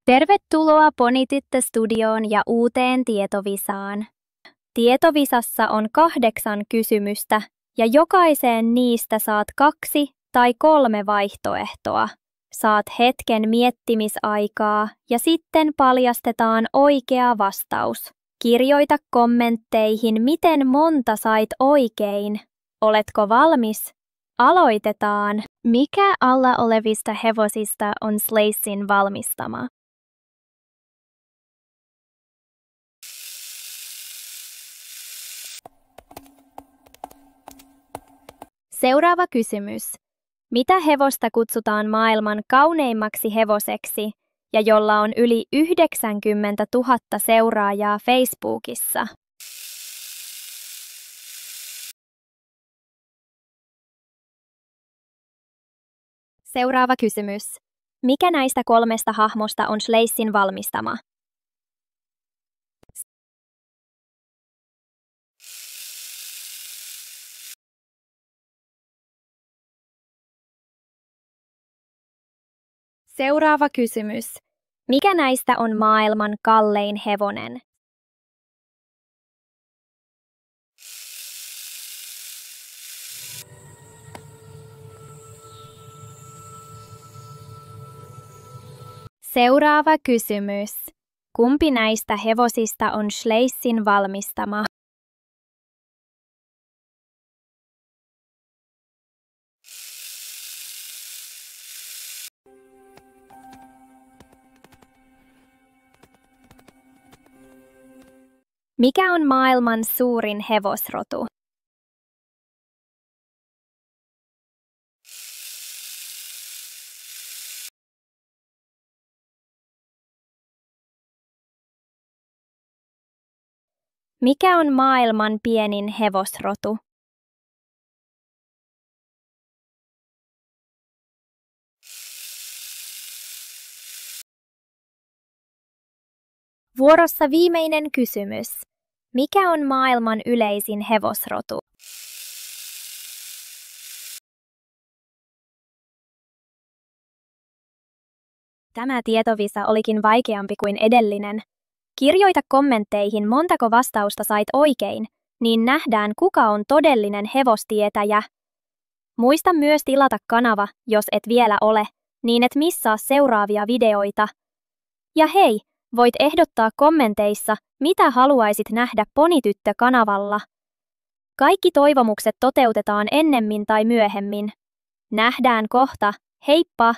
Tervetuloa Ponityttö-studioon ja uuteen tietovisaan. Tietovisassa on 8 kysymystä ja jokaiseen niistä saat 2 tai 3 vaihtoehtoa. Saat hetken miettimisaikaa ja sitten paljastetaan oikea vastaus. Kirjoita kommentteihin, miten monta sait oikein. Oletko valmis? Aloitetaan. Mikä alla olevista hevosista on Slaysin valmistama? Seuraava kysymys. Mitä hevosta kutsutaan maailman kauneimmaksi hevoseksi ja jolla on yli 90 000 seuraajaa Facebookissa? Seuraava kysymys. Mikä näistä 3 hahmosta on Slaysin valmistama? Seuraava kysymys. Mikä näistä on maailman kallein hevonen? Seuraava kysymys. Kumpi näistä hevosista on Slaysin valmistama? Mikä on maailman suurin hevosrotu? Mikä on maailman pienin hevosrotu? Vuorossa viimeinen kysymys. Mikä on maailman yleisin hevosrotu? Tämä tietovisa olikin vaikeampi kuin edellinen. Kirjoita kommentteihin, montako vastausta sait oikein, niin nähdään, kuka on todellinen hevostietäjä. Muista myös tilata kanava, jos et vielä ole, niin et missaa seuraavia videoita. Ja hei, voit ehdottaa kommenteissa, mitä haluaisit nähdä Ponityttö-kanavalla. Kaikki toivomukset toteutetaan ennemmin tai myöhemmin. Nähdään kohta, heippa!